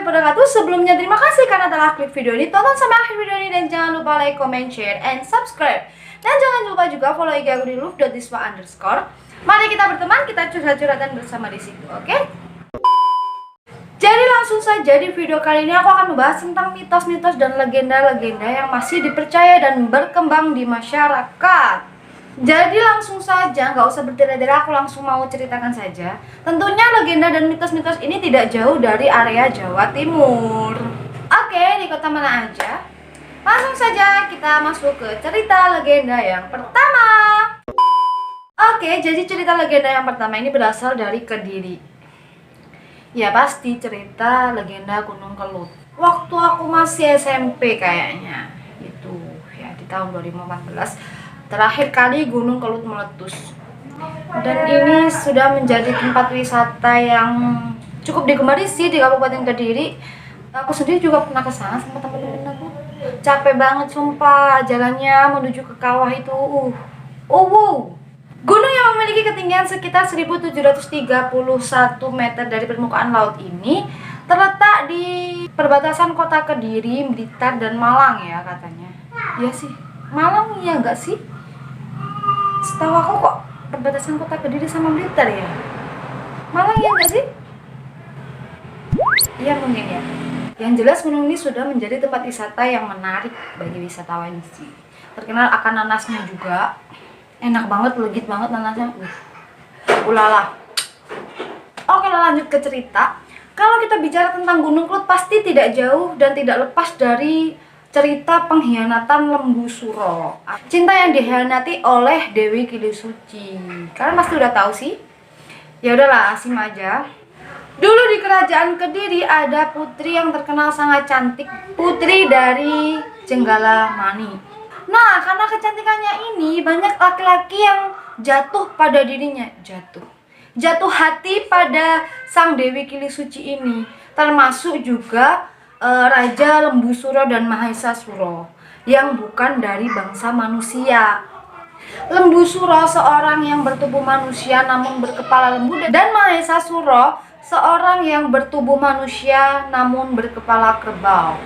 wabarakatuh. Sebelumnya terima kasih karena telah klik video ini. Tonton sampai akhir video ini dan jangan lupa like, comment, share, and subscribe. Dan jangan lupa juga follow IG aku di love.diswa_. Mari kita berteman, kita curhat-curhatan bersama di situ, oke? Jadi langsung saja di video kali ini aku akan membahas tentang mitos-mitos dan legenda-legenda yang masih dipercaya dan berkembang di masyarakat. Jadi langsung saja, nggak usah bertele-tele, aku langsung mau ceritakan saja. Tentunya legenda dan mitos-mitos ini tidak jauh dari area Jawa Timur. Oke, di kota mana aja? Langsung saja kita masuk ke cerita legenda yang pertama. Oke, jadi cerita legenda yang pertama ini berasal dari Kediri. Ya pasti cerita legenda Gunung Kelut. Waktu aku masih SMP kayaknya, itu ya di tahun 2014. Terakhir kali Gunung Kelut meletus. Dan ini sudah menjadi tempat wisata yang cukup digemari sih di Kabupaten Kediri. Aku sendiri juga pernah ke sana sama teman-teman aku. Capek banget sumpah, jalannya menuju ke kawah itu. Gunung yang memiliki ketinggian sekitar 1731 meter dari permukaan laut ini terletak di perbatasan kota Kediri, Blitar, dan Malang ya katanya. Ya sih, Malang ya enggak sih? Setahu aku kok perbatasan kota Kediri sama Blitar ya. Malang ya enggak sih? Iya mungkin ya. Yang jelas gunung ini sudah menjadi tempat wisata yang menarik bagi wisatawan sih. Terkenal akan nanasnya juga. Enak banget, legit banget nanasnya. Ulala. Oke, lanjut ke cerita. Kalau kita bicara tentang Gunung Kelut pasti tidak jauh dan tidak lepas dari cerita pengkhianatan Lembu Suro. Cinta yang dikhianati oleh Dewi Kilisuci. Kalian pasti udah tahu sih. Ya udahlah, asim aja. Dulu di kerajaan Kediri ada putri yang terkenal sangat cantik, putri dari Jenggala Mani. Nah, karena kecantikannya ini banyak laki-laki yang jatuh pada dirinya, jatuh hati pada sang Dewi Kilisuci ini, termasuk juga Raja Lembu Suro dan Mahesa Suro yang bukan dari bangsa manusia. Lembu Suro seorang yang bertubuh manusia namun berkepala lembu, dan Mahesa Suro seorang yang bertubuh manusia namun berkepala kerbau.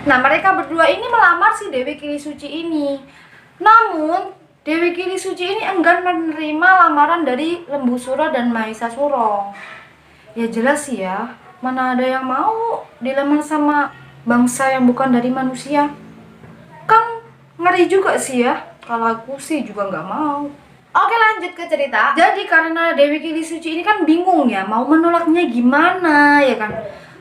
Nah, mereka berdua ini melamar si Dewi Kilisuci ini. Namun Dewi Kilisuci ini enggan menerima lamaran dari Lembu Suro dan Mahesa Suro. Ya jelas sih ya, mana ada yang mau dilamar sama bangsa yang bukan dari manusia. Kan ngeri juga sih ya. Kalau aku sih juga nggak mau. Oke, lanjut ke cerita. Jadi karena Dewi Kilisuci ini kan bingung ya, mau menolaknya gimana ya kan.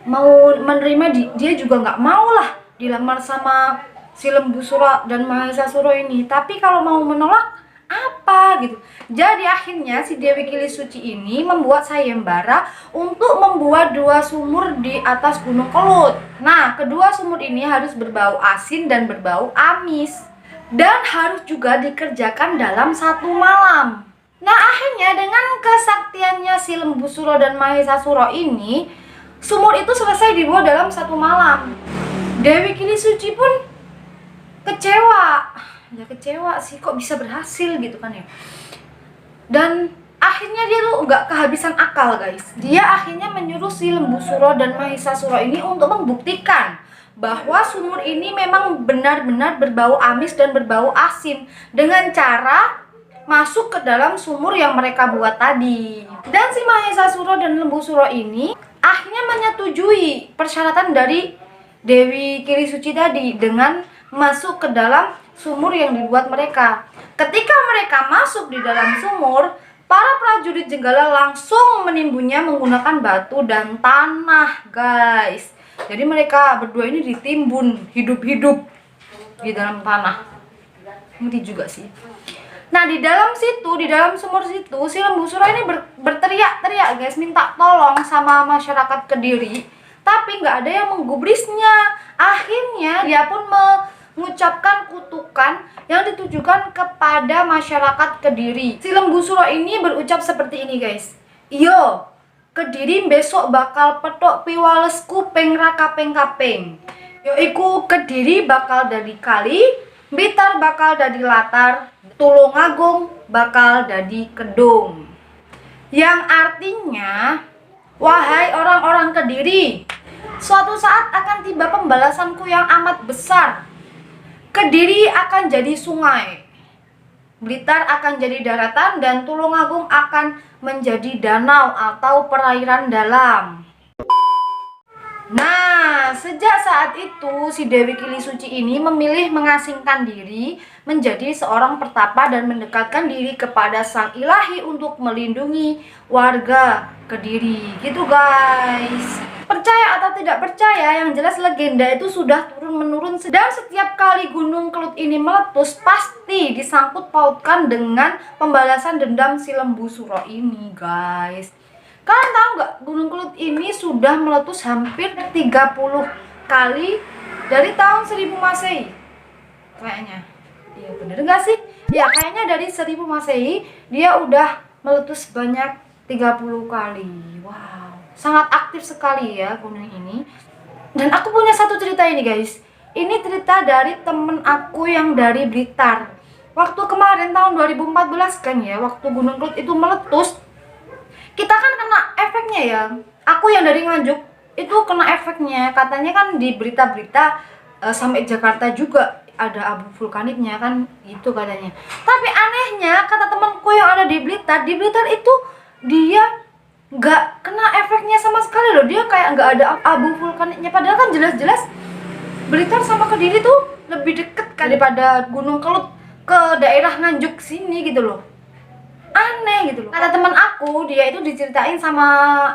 Mau menerima dia juga nggak mau lah dilamar sama si Lembu Suro dan Mahesa Suro ini. Tapi kalau mau menolak apa gitu. Jadi akhirnya si Dewi Kilisuci ini membuat sayembara untuk membuat 2 sumur di atas Gunung Kelut. Nah, kedua sumur ini harus berbau asin dan berbau amis, dan harus juga dikerjakan dalam 1 malam. Nah, akhirnya dengan kesaktiannya si Lembu Suro dan Mahesa Suro ini, sumur itu selesai dibuat dalam 1 malam. Dewi Kilisuci pun kecewa. Ya kecewa sih, kok bisa berhasil gitu kan ya. Dan akhirnya dia tuh nggak kehabisan akal guys. Dia akhirnya menyuruh si Lembu Suro dan Mahesa Suro ini untuk membuktikan bahwa sumur ini memang benar-benar berbau amis dan berbau asin dengan cara masuk ke dalam sumur yang mereka buat tadi. Dan si Mahesa Suro dan Lembu Suro ini akhirnya menyetujui persyaratan dari Dewi Kilisuci tadi dengan masuk ke dalam sumur yang dibuat mereka. Ketika mereka masuk di dalam sumur, para prajurit Jenggala langsung menimbunnya menggunakan batu dan tanah, guys. Jadi mereka berdua ini ditimbun hidup-hidup di dalam tanah. Ngeri juga sih. Nah, di dalam situ, di dalam sumur situ, si Lembu Suro ini berteriak-teriak, guys, minta tolong sama masyarakat Kediri. Tapi nggak ada yang menggubrisnya. Akhirnya dia pun mengucapkan kutukan yang ditujukan kepada masyarakat Kediri. Si Lembu Suro ini berucap seperti ini, guys. Iyo, Kediri besok bakal petok piwalesku peng ra kapeng-kapeng. Yoiku Kediri bakal dadi kali, Blitar bakal dadi latar, Tulungagung bakal dadi kedung. Yang artinya, wahai orang-orang Kediri, Suatu saat akan tiba pembalasanku yang amat besar. Kediri akan jadi sungai, Blitar akan jadi daratan, dan Tulungagung akan menjadi danau atau perairan dalam. Nah, sejak saat itu si Dewi Kili Suci ini memilih mengasingkan diri menjadi seorang pertapa dan mendekatkan diri kepada Sang Ilahi untuk melindungi warga Kediri. Gitu guys. Percaya atau tidak percaya, yang jelas legenda itu sudah turun-menurun, dan setiap kali Gunung Kelut ini meletus pasti disangkut pautkan dengan pembalasan dendam si Lembu Suro ini guys. Kalian tahu nggak, Gunung Kelut ini sudah meletus hampir 30 kali dari tahun 1000 Masehi. Kayaknya. Iya bener nggak sih? Ya kayaknya dari 1000 Masehi dia udah meletus banyak 30 kali. Wow, sangat aktif sekali ya gunung ini. Dan aku punya satu cerita ini guys. Ini cerita dari temen aku yang dari Blitar. Waktu kemarin tahun 2014 kan ya, waktu Gunung Kelut itu meletus, kita kan kena efeknya ya. Aku yang dari Nganjuk itu kena efeknya. Katanya kan di berita-berita sampai Jakarta juga ada abu vulkaniknya kan, gitu katanya. Tapi anehnya kata temanku yang ada di Blitar itu dia nggak kena efeknya sama sekali loh. Dia kayak nggak ada abu vulkaniknya. Padahal kan jelas-jelas Blitar sama Kediri tuh lebih deket kan daripada Gunung Kelut ke daerah Nganjuk sini gitu loh. Aneh gitu loh. Kata teman aku, dia itu diceritain sama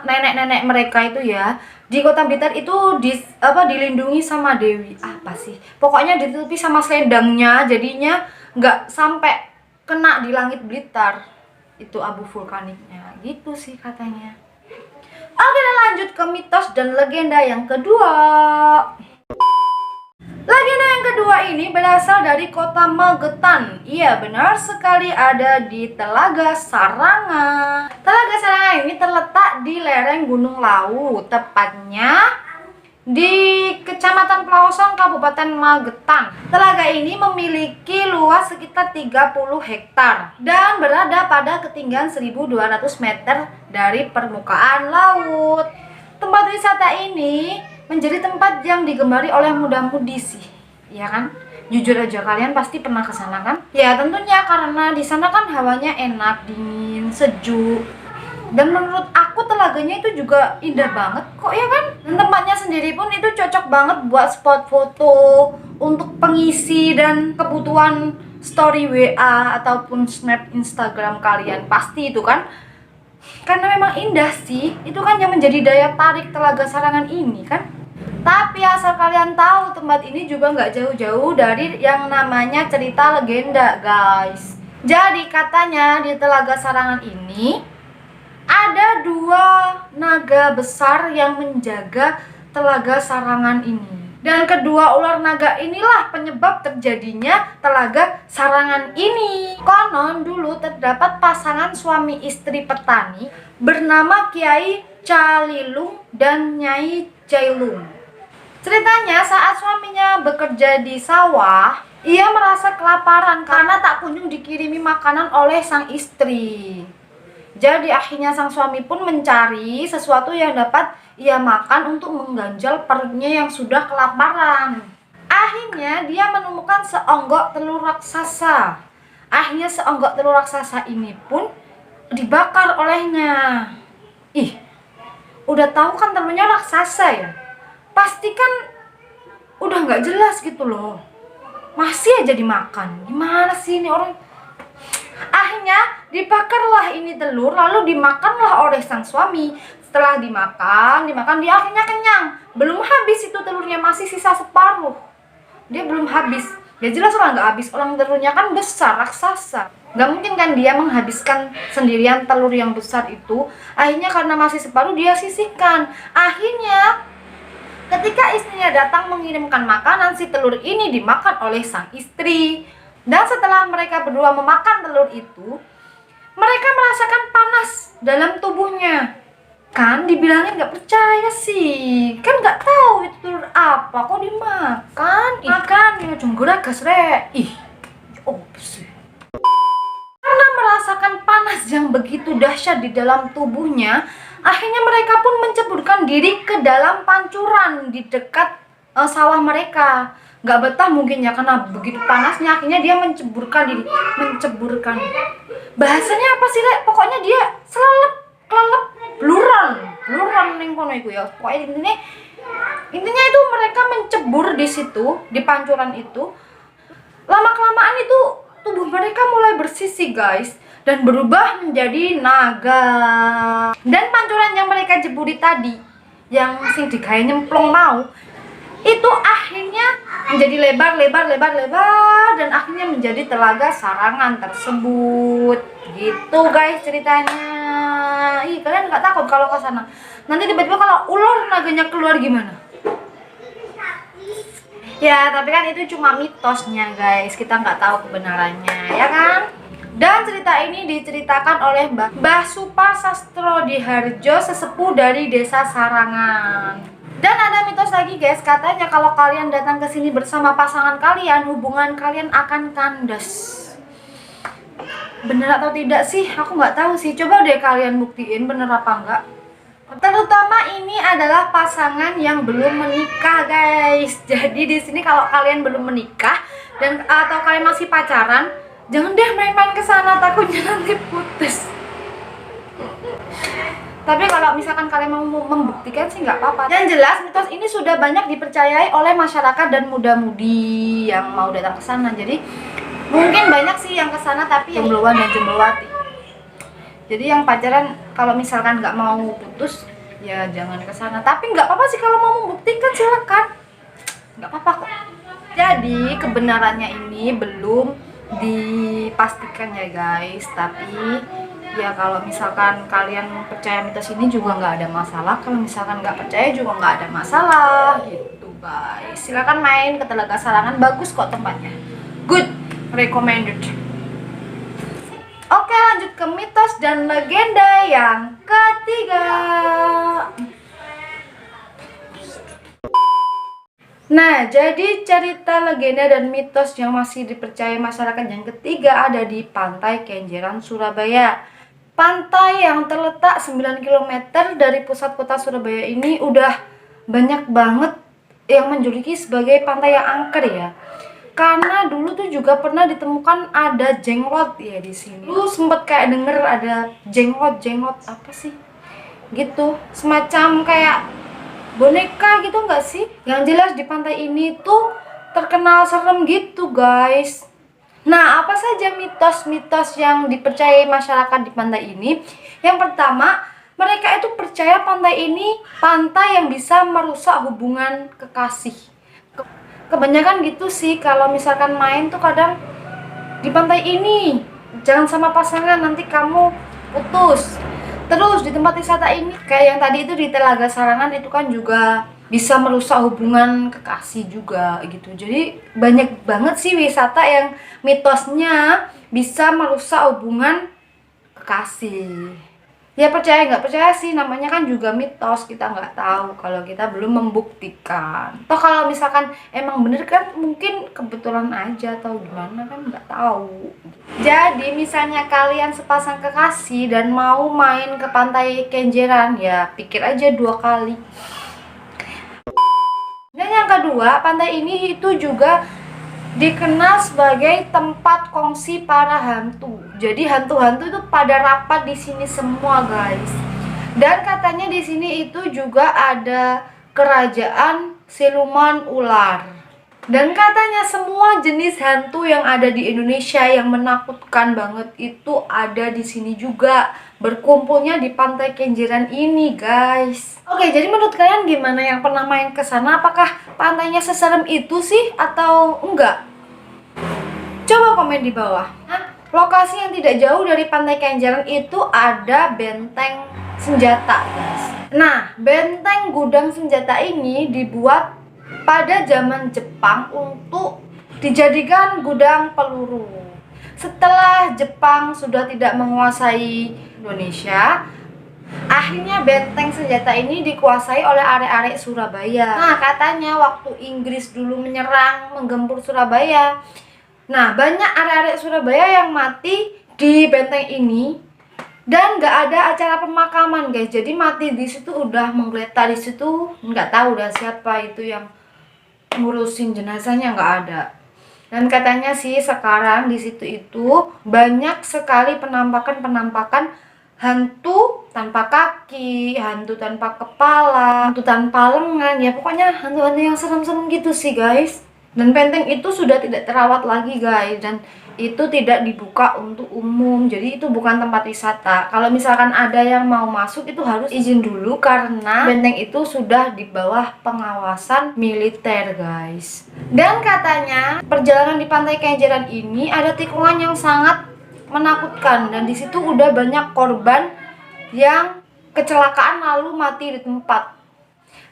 nenek-nenek mereka itu ya, di Kota Blitar itu dilindungi sama Dewi apa sih? Pokoknya ditutupi sama selendangnya, jadinya nggak sampai kena di langit Blitar itu abu vulkaniknya. Gitu sih katanya. Oke, lanjut ke mitos dan legenda yang kedua. Legenda yang kedua ini berasal dari kota Magetan. Iya, benar sekali, ada di Telaga Sarangan. Telaga Sarangan ini terletak di lereng Gunung Lawu, tepatnya di Kecamatan Pelosong, Kabupaten Magetan. Telaga ini memiliki luas sekitar 30 hektar dan berada pada ketinggian 1200 meter dari permukaan laut. Tempat wisata ini menjadi tempat yang digemari oleh muda-mudi sih, ya kan? Jujur aja kalian pasti pernah ke sana kan? Ya tentunya karena di sana kan hawanya enak, dingin, sejuk. Dan menurut aku telaganya itu juga indah banget kok ya kan? Dan tempatnya sendiri pun itu cocok banget buat spot foto untuk pengisi dan kebutuhan story WA ataupun snap Instagram kalian. Pasti itu kan? Karena memang indah sih, itu kan yang menjadi daya tarik Telaga Sarangan ini kan. Tapi asal kalian tahu, tempat ini juga nggak jauh-jauh dari yang namanya cerita legenda guys. Jadi katanya di Telaga Sarangan ini ada 2 naga besar yang menjaga Telaga Sarangan ini. Dan kedua ular naga inilah penyebab terjadinya Telaga Sarangan ini. Konon dulu terdapat pasangan suami istri petani bernama Kiai Calilung dan Nyai Cailung. Ceritanya saat suaminya bekerja di sawah, ia merasa kelaparan karena tak kunjung dikirimi makanan oleh sang istri. Jadi akhirnya sang suami pun mencari sesuatu yang dapat ia makan untuk mengganjal perutnya yang sudah kelaparan. Akhirnya dia menemukan seonggok telur raksasa. Akhirnya seonggok telur raksasa ini pun dibakar olehnya. Ih, udah tahu kan telurnya raksasa ya? Pasti kan udah nggak jelas gitu loh, masih aja dimakan. Gimana sih ini orang? Akhirnya dibakarlah ini telur, lalu dimakanlah oleh sang suami. Setelah dimakan dia akhirnya kenyang. Belum habis itu telurnya, masih sisa separuh. Dia belum habis. Ya jelas lah nggak habis, orang telurnya kan besar, raksasa. Nggak mungkin kan dia menghabiskan sendirian telur yang besar itu. Akhirnya karena masih separuh dia sisihkan. Akhirnya ketika istrinya datang mengirimkan makanan, si telur ini dimakan oleh sang istri. Dan setelah mereka berdua memakan telur itu, mereka merasakan panas dalam tubuhnya. Kan dibilangnya nggak percaya sih, kan nggak tahu itu telur apa, kok dimakan. Makan ya jongguragas re. Ih, oh sih. Karena merasakan panas yang begitu dahsyat di dalam tubuhnya, Akhirnya mereka pun menceburkan diri ke dalam pancuran di dekat sawah mereka. Nggak betah mungkin ya, karena begitu panasnya akhirnya dia menceburkan diri. Bahasanya apa sih, Rek? Pokoknya dia selelep, kelelep, bluron ning kono iku ya. Pokoknya intinya itu mereka mencebur di situ, di pancuran itu. Lama-kelamaan itu tubuh mereka mulai bersisi, guys, dan berubah menjadi naga. Dan pancuran yang mereka jeburi tadi, yang sing digawe nyemplung mau, itu akhirnya menjadi lebar dan akhirnya menjadi telaga Sarangan tersebut. Gitu guys ceritanya. Ih, kalian nggak takut kalau ke sana? Nanti tiba-tiba kalau ular naganya keluar gimana? Ya, tapi kan itu cuma mitosnya guys, kita nggak tahu kebenarannya, ya kan? Dan cerita ini diceritakan oleh Mbah Supasastro Diharjo, sesepuh dari desa Sarangan. Dan ada mitos lagi guys, katanya kalau kalian datang ke sini bersama pasangan kalian, hubungan kalian akan kandas. Bener atau tidak sih? Aku nggak tahu sih. Coba deh kalian buktiin bener apa enggak. Terutama ini adalah pasangan yang belum menikah guys. Jadi di sini kalau kalian belum menikah dan atau kalian masih pacaran, jangan deh main-main ke sana, takutnya nanti putus. Tapi kalau misalkan kalian mau membuktikan sih nggak apa-apa. Yang jelas mitos ini sudah banyak dipercayai oleh masyarakat dan muda-mudi yang mau datang ke sana. Jadi mungkin banyak sih yang ke sana tapi yang jombloan dan jomblowati. Jadi yang pacaran kalau misalkan nggak mau putus ya jangan ke sana. Tapi nggak apa-apa sih kalau mau membuktikan, silakan. Nggak apa-apa kok. Jadi kebenarannya ini belum dipastikan ya guys. Tapi ya kalau misalkan kalian percaya mitos ini juga nggak ada masalah. Kalau misalkan nggak percaya juga nggak ada masalah gitu guys. Silakan main ke Telaga Sarangan, bagus kok tempatnya. Good, recommended. Oke, lanjut ke mitos dan legenda yang ketiga. Nah, jadi cerita legenda dan mitos yang masih dipercaya masyarakat yang ketiga ada di Pantai Kenjeran, Surabaya. Pantai yang terletak 9 km dari pusat kota Surabaya ini udah banyak banget yang menjuluki sebagai pantai yang angker ya. Karena dulu tuh juga pernah ditemukan ada jenglot ya di sini. Lu sempet kayak denger ada jenglot apa sih? Gitu, semacam kayak boneka gitu nggak sih? Yang jelas di pantai ini tuh terkenal serem gitu guys. Nah, apa saja mitos-mitos yang dipercayai masyarakat di pantai ini? Yang pertama, mereka itu percaya pantai ini pantai yang bisa merusak hubungan kekasih. Kebanyakan gitu sih, kalau misalkan main tuh kadang di pantai ini jangan sama pasangan, nanti kamu putus. Terus di tempat wisata ini kayak yang tadi itu di Telaga Sarangan itu kan juga bisa merusak hubungan kekasih juga gitu. Jadi banyak banget sih wisata yang mitosnya bisa merusak hubungan kekasih. Ya percaya nggak percaya sih, namanya kan juga mitos, kita nggak tahu kalau kita belum membuktikan. Atau kalau misalkan emang bener kan mungkin kebetulan aja atau gimana kan nggak tahu. Jadi misalnya kalian sepasang kekasih dan mau main ke Pantai Kenjeran, ya pikir aja 2 kali. Dan yang kedua, pantai ini itu juga dikenal sebagai tempat kongsi para hantu. Jadi hantu-hantu itu pada rapat di sini semua, guys. Dan katanya di sini itu juga ada kerajaan siluman ular. Dan katanya semua jenis hantu yang ada di Indonesia yang menakutkan banget itu ada di sini juga, berkumpulnya di Pantai Kenjeran ini, guys. Oke, jadi menurut kalian gimana yang pernah main ke sana? Apakah pantainya seserem itu sih atau enggak? Coba komen di bawah. Lokasi yang tidak jauh dari Pantai Kenjeran itu ada benteng senjata, guys. Nah, benteng gudang senjata ini dibuat pada zaman Jepang untuk dijadikan gudang peluru. Setelah Jepang sudah tidak menguasai Indonesia, akhirnya benteng senjata ini dikuasai oleh arek-arek Surabaya. Nah, katanya waktu Inggris dulu menyerang, menggempur Surabaya, nah banyak arek-arek Surabaya yang mati di benteng ini Dan nggak ada acara pemakaman guys, jadi mati di situ udah menggeletak di situ, nggak tahu udah siapa itu yang ngurusin jenazahnya, nggak ada. Dan katanya sih sekarang di situ itu banyak sekali penampakan hantu tanpa kaki, hantu tanpa kepala, hantu tanpa lengan, ya pokoknya hantu-hantu yang serem-serem gitu sih guys. Dan Penteng itu sudah tidak terawat lagi guys, dan itu tidak dibuka untuk umum, jadi itu bukan tempat wisata. Kalau misalkan ada yang mau masuk itu harus izin dulu, karena benteng itu sudah di bawah pengawasan militer guys. Dan katanya perjalanan di Pantai Kenjeran ini ada tikungan yang sangat menakutkan, dan di situ udah banyak korban yang kecelakaan lalu mati di tempat.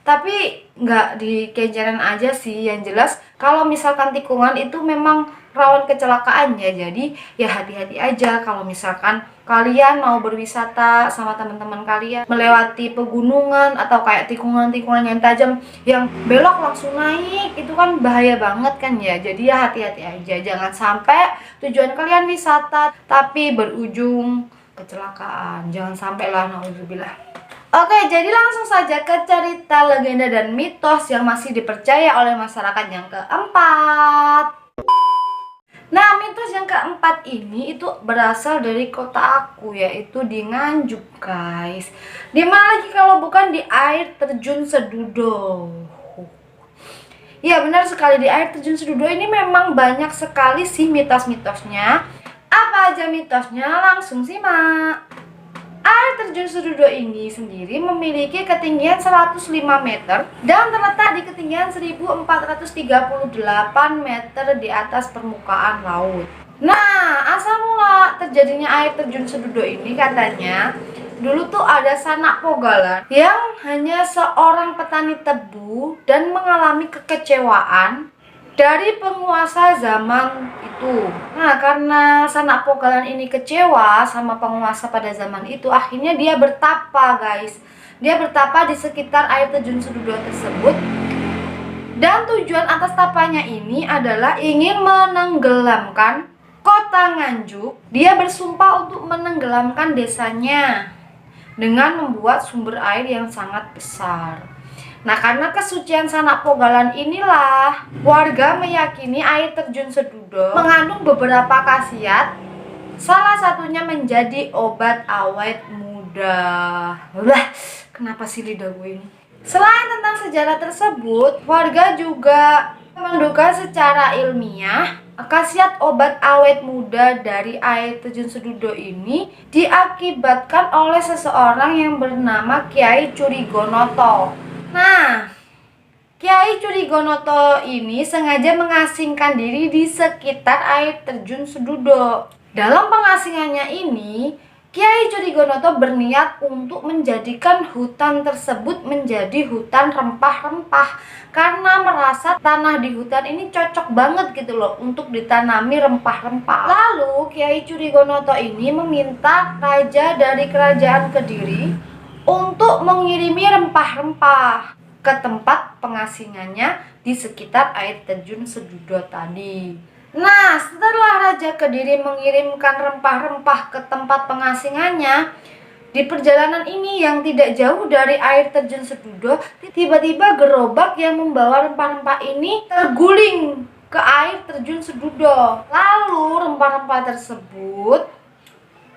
Tapi nggak di Kenjeran aja sih, yang jelas kalau misalkan tikungan itu memang rawan kecelakaan ya, jadi ya hati-hati aja kalau misalkan kalian mau berwisata sama teman-teman kalian melewati pegunungan atau kayak tikungan-tikungan yang tajam yang belok langsung naik, itu kan bahaya banget kan ya. Jadi ya hati-hati aja, jangan sampai tujuan kalian wisata tapi berujung kecelakaan, jangan sampai lah, naudzubillah. Oke, jadi langsung saja ke cerita legenda dan mitos yang masih dipercaya oleh masyarakat yang keempat. Nah, mitos yang keempat ini itu berasal dari kota aku, yaitu di Nganjuk guys. Dimana lagi kalau bukan di air terjun Sedudo. Ya benar sekali, di air terjun Sedudo ini memang banyak sekali sih mitos-mitosnya. Apa aja mitosnya? Langsung simak. Air terjun Sedudo ini sendiri memiliki ketinggian 105 meter dan terletak di ketinggian 1438 meter di atas permukaan laut. Nah, asal mula terjadinya air terjun Sedudo ini katanya dulu tuh ada sanak pogalan yang hanya seorang petani tebu dan mengalami kekecewaan dari penguasa zaman itu. Nah, karena sanak pogalan ini kecewa sama penguasa pada zaman itu, akhirnya dia bertapa guys. Dia bertapa di sekitar air terjun Sedudo tersebut. Dan tujuan atas tapanya ini adalah ingin menenggelamkan kota Nganjuk. Dia bersumpah untuk menenggelamkan desanya dengan membuat sumber air yang sangat besar. Nah, karena kesucian sanak pogalan inilah warga meyakini air terjun Sedudo mengandung beberapa khasiat. Salah satunya menjadi obat awet muda. Wah, kenapa sih lidah gue ini? Selain tentang sejarah tersebut, warga juga menduga secara ilmiah khasiat obat awet muda dari air terjun Sedudo ini diakibatkan oleh seseorang yang bernama Kiai Curigonoto. Nah, Kiai Curigonoto ini sengaja mengasingkan diri di sekitar air terjun Sedudo. Dalam pengasingannya ini, Kiai Curigonoto berniat untuk menjadikan hutan tersebut menjadi hutan rempah-rempah, karena merasa tanah di hutan ini cocok banget gitu loh untuk ditanami rempah-rempah. Lalu Kiai Curigonoto ini meminta raja dari kerajaan Kediri untuk mengirimi rempah-rempah ke tempat pengasingannya di sekitar air terjun Sedudo tadi. Nah, setelah Raja Kediri mengirimkan rempah-rempah ke tempat pengasingannya, di perjalanan ini yang tidak jauh dari air terjun Sedudo, tiba-tiba gerobak yang membawa rempah-rempah ini terguling ke air terjun Sedudo. Lalu rempah-rempah tersebut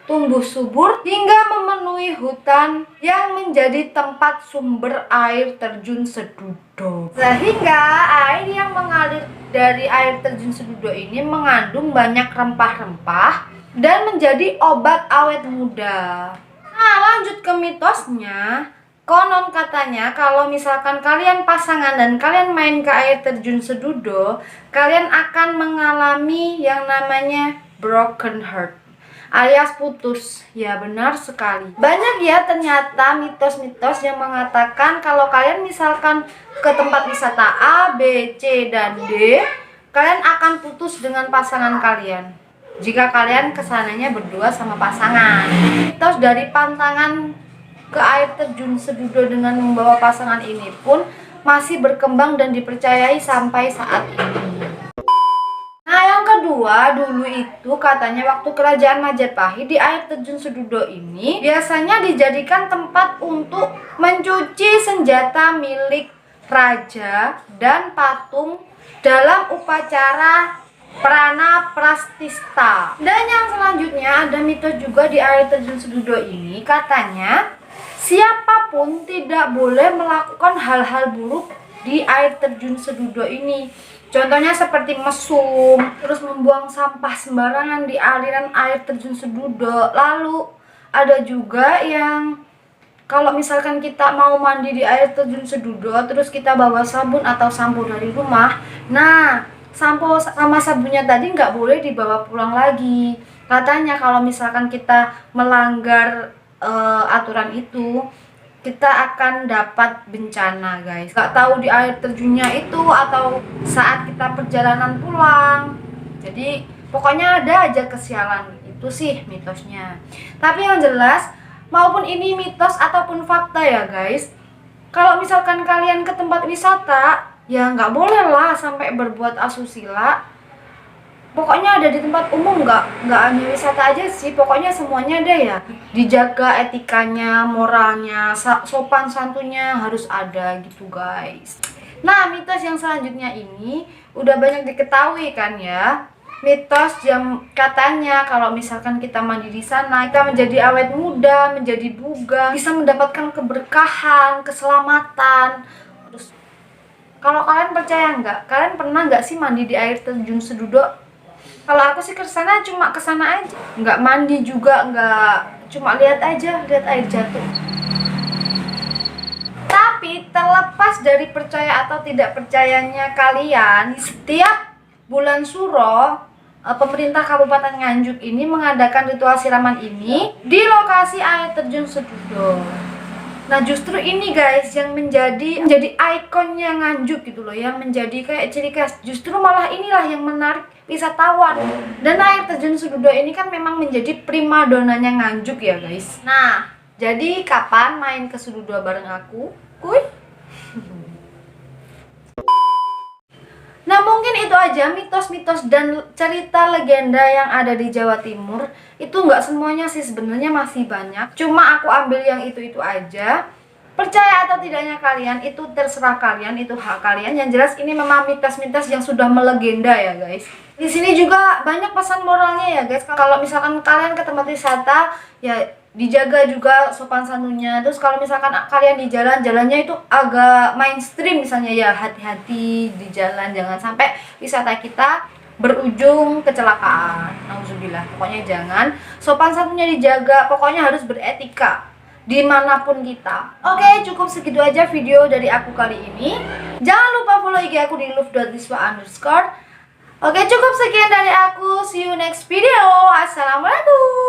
tumbuh subur hingga memenuhi hutan yang menjadi tempat sumber air terjun Sedudo. Sehingga air yang mengalir dari air terjun Sedudo ini mengandung banyak rempah-rempah dan menjadi obat awet muda. Nah, lanjut ke mitosnya. Konon katanya kalau misalkan kalian pasangan dan kalian main ke air terjun Sedudo, kalian akan mengalami yang namanya broken heart alias putus. Ya benar sekali. Banyak ya ternyata mitos-mitos yang mengatakan kalau kalian misalkan ke tempat wisata A, B, C, dan D, kalian akan putus dengan pasangan kalian jika kalian kesananya berdua sama pasangan. Mitos dari pantangan ke air terjun Sedudo dengan membawa pasangan ini pun masih berkembang dan dipercayai sampai saat ini. Nah, yang kedua kedua, dulu itu katanya waktu kerajaan Majapahit di air terjun Sedudo ini biasanya dijadikan tempat untuk mencuci senjata milik raja dan patung dalam upacara Prana Prastista. Dan yang selanjutnya ada mitos juga di air terjun Sedudo ini, katanya siapapun tidak boleh melakukan hal-hal buruk di air terjun Sedudo ini. Contohnya seperti mesum, terus membuang sampah sembarangan di aliran air terjun Sedudo. Lalu ada juga yang kalau misalkan kita mau mandi di air terjun Sedudo, terus kita bawa sabun atau sampo dari rumah, nah sampo sama sabunnya tadi nggak boleh dibawa pulang lagi. Katanya kalau misalkan kita melanggar aturan itu, kita akan dapat bencana, guys. Gak tahu di air terjunnya itu atau saat kita perjalanan pulang. Jadi pokoknya ada aja kesialan, itu sih mitosnya. Tapi yang jelas, maupun ini mitos ataupun fakta ya guys, kalau misalkan kalian ke tempat wisata, ya nggak boleh lah sampai berbuat asusila. Pokoknya ada di tempat umum, nggak hanya wisata aja sih, pokoknya semuanya ada ya, dijaga etikanya, moralnya, sopan santunnya harus ada gitu guys. Nah, mitos yang selanjutnya ini udah banyak diketahui kan ya, mitos yang katanya kalau misalkan kita mandi di sana kita menjadi awet muda, menjadi bugar, bisa mendapatkan keberkahan, keselamatan. Terus kalau kalian percaya nggak, kalian pernah nggak sih mandi di air terjun Sedudo? Kalau aku sih kesana cuma kesana aja, nggak mandi juga, nggak, cuma lihat aja, lihat air jatuh. Tapi terlepas dari percaya atau tidak percayanya kalian, setiap bulan Suro, pemerintah Kabupaten Nganjuk ini mengadakan ritual siraman ini di lokasi air terjun Sedudo. Nah justru ini guys yang menjadi ikonnya Nganjuk gitu loh, yang menjadi kayak ciri khas. Justru malah inilah yang menarik wisatawan. Dan air terjun Sedudo ini kan memang menjadi primadonanya Nganjuk ya guys. Nah jadi kapan main ke Sedudo bareng aku? Kuy. Nah mungkin itu aja mitos-mitos dan cerita legenda yang ada di Jawa Timur. Itu nggak semuanya sih, sebenarnya masih banyak, cuma aku ambil yang itu aja. Percaya atau tidaknya kalian itu terserah kalian, itu hak kalian. Yang jelas ini memang mitos-mitos yang sudah melegenda ya guys. Di sini juga banyak pesan moralnya ya guys. Kalau misalkan kalian ke tempat wisata ya dijaga juga sopan santunnya. Terus kalau misalkan kalian di jalannya itu agak mainstream misalnya, ya hati-hati di jalan, jangan sampai wisata kita berujung kecelakaan. Nauzubillah. Pokoknya jangan, sopan santunnya dijaga, pokoknya harus beretika dimanapun kita. Oke, cukup segitu aja video dari aku kali ini. Jangan lupa follow IG aku di love.liswa_. Oke, cukup sekian dari aku. See you next video. Assalamualaikum.